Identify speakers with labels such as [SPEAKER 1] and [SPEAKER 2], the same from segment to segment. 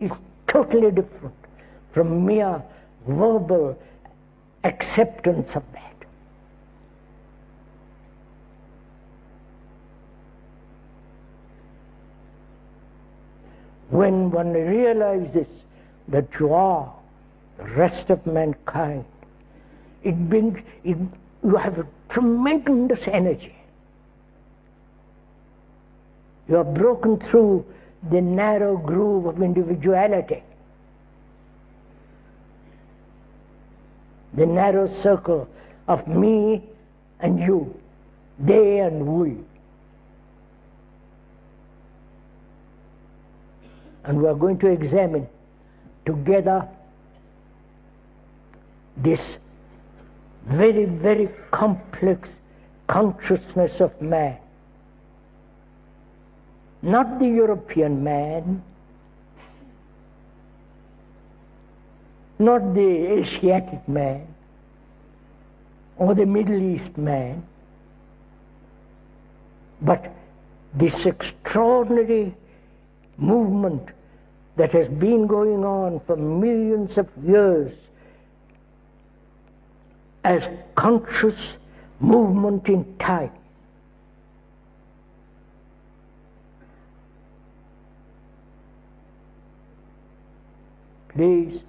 [SPEAKER 1] is totally different from mere verbal acceptance of that. When one realizes that you are the rest of mankind, you have a tremendous energy. You are broken through the narrow groove of individuality, the narrow circle of me and you, they and we. And we are going to examine together this very, very complex consciousness of man. Not the European man, not the Asiatic man, or the Middle East man, but this extraordinary movement that has been going on for millions of years as conscious movement in time. Please,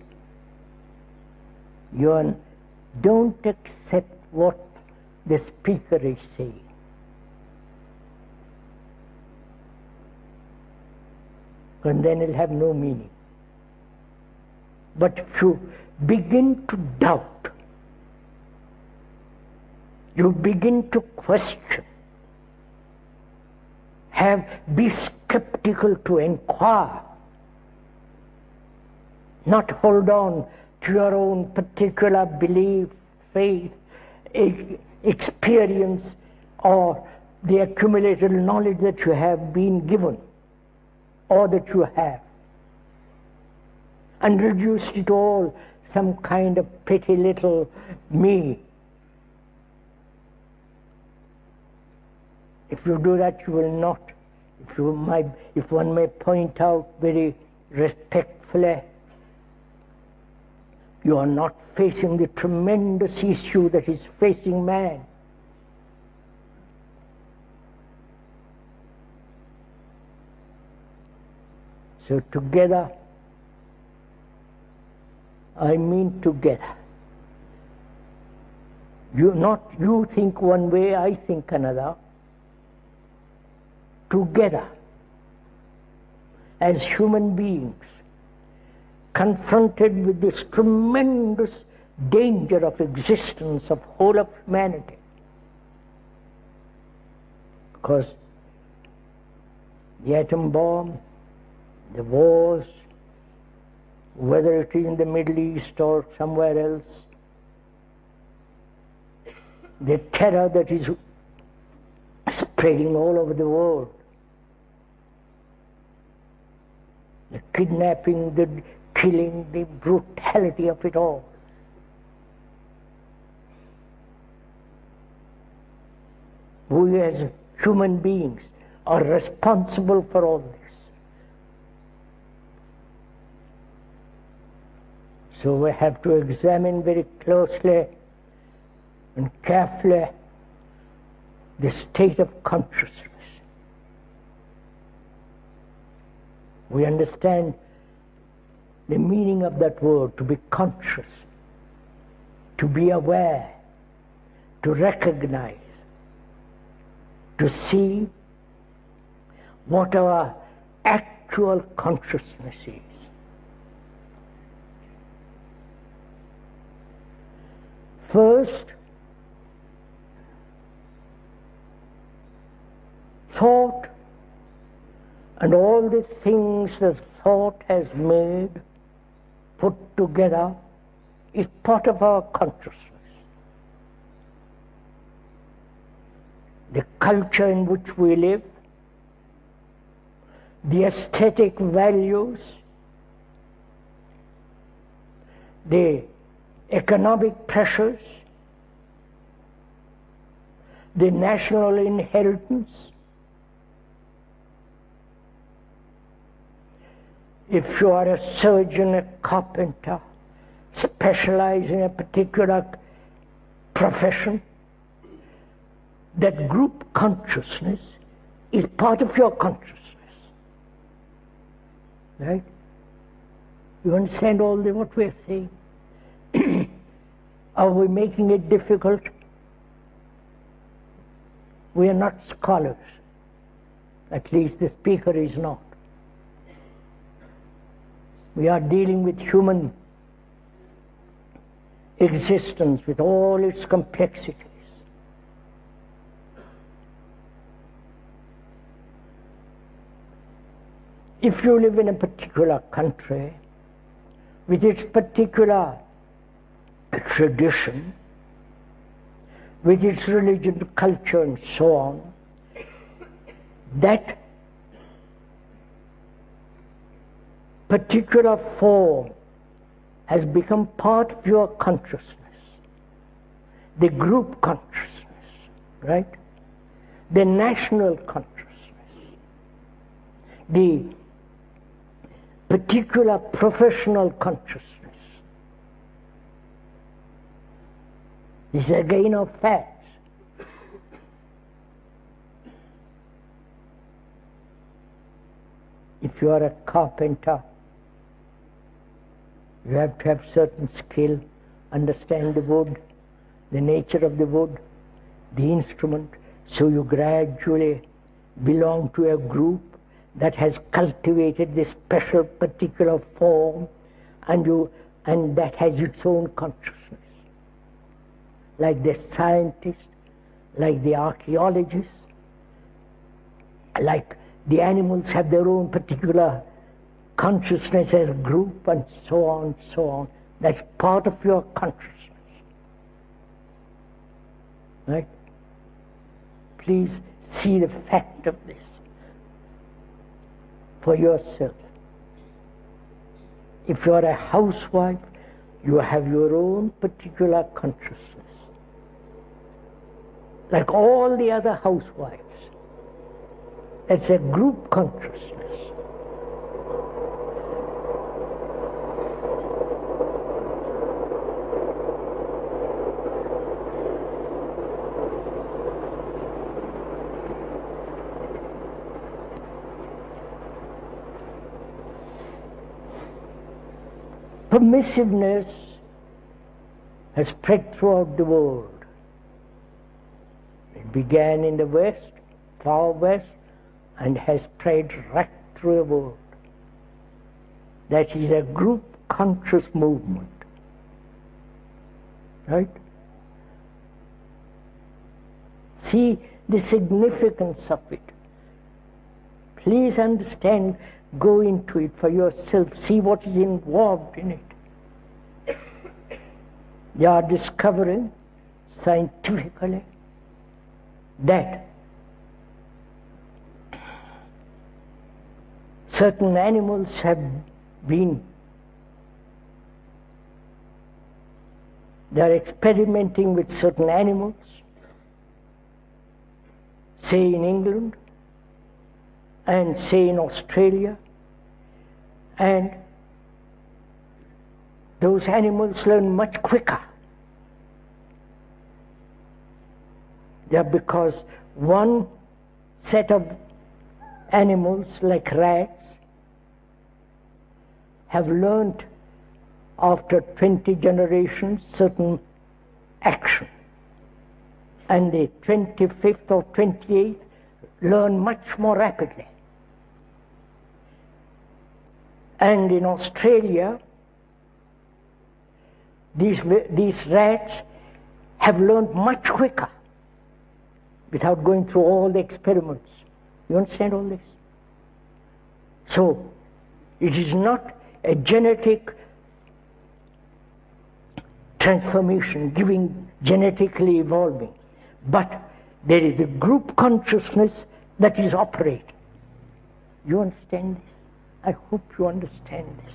[SPEAKER 1] don't accept what the speaker is saying. And then it'll have no meaning. But if you begin to doubt, you begin to question, be skeptical, to inquire, not hold on to your own particular belief, faith, experience, or the accumulated knowledge that you have been given, or that you have, and reduce it all some kind of petty little me. If you do that, you will not. If one may point out very respectfully, you are not facing the tremendous issue that is facing man. So together, I mean together. You think one way, I think another. Together, as human beings, confronted with this tremendous danger of existence of whole of humanity. Because the atom bomb, the wars, whether it is in the Middle East or somewhere else, the terror that is spreading all over the world, the kidnapping, the killing, the brutality of it all. We as human beings are responsible for all this. So we have to examine very closely and carefully the state of consciousness. We understand the meaning of that word, to be conscious, to be aware, to recognize, to see what our actual consciousness is. First, thought and all the things that thought has made, put together, is part of our consciousness. The culture in which we live, the aesthetic values, the economic pressures, the national inheritance, If you are a surgeon, a carpenter, specialize in a particular profession, that group consciousness is part of your consciousness. Right? You understand what we are saying? Are we making it difficult? We are not scholars. At least the speaker is not. We are dealing with human existence with all its complexities. If you live in a particular country with its particular tradition, with its religion, culture, and so on, that particular form has become part of your consciousness, the group consciousness, right? The national consciousness, the particular professional consciousness. This is again of facts. If you are a carpenter, you have to have certain skill, understand the wood, the nature of the wood, the instrument, so you gradually belong to a group that has cultivated this special particular form, and that has its own consciousness. Like the scientists, like the archaeologists, like the animals have their own particular consciousness as a group, and so on, so on. That's part of your consciousness. Right? Please see the fact of this for yourself. If you are a housewife, you have your own particular consciousness. Like all the other housewives. It's a group consciousness. Permissiveness has spread throughout the world. It began in the West, far West, and has spread right through the world. That is a group conscious movement. Right? See the significance of it. Please understand, go into it for yourself, see what is involved in it. They are discovering scientifically that certain animals have been, they are experimenting with certain animals, say in England and say in Australia, and those animals learn much quicker. Yeah, because one set of animals like rats have learned after 20 generations certain action, and the 25th or 28th learn much more rapidly. And in Australia, these rats have learned much quicker without going through all the experiments. You understand all this? So, it is not a genetic transformation, genetically evolving, but there is a group consciousness that is operating. You understand this? I hope you understand this.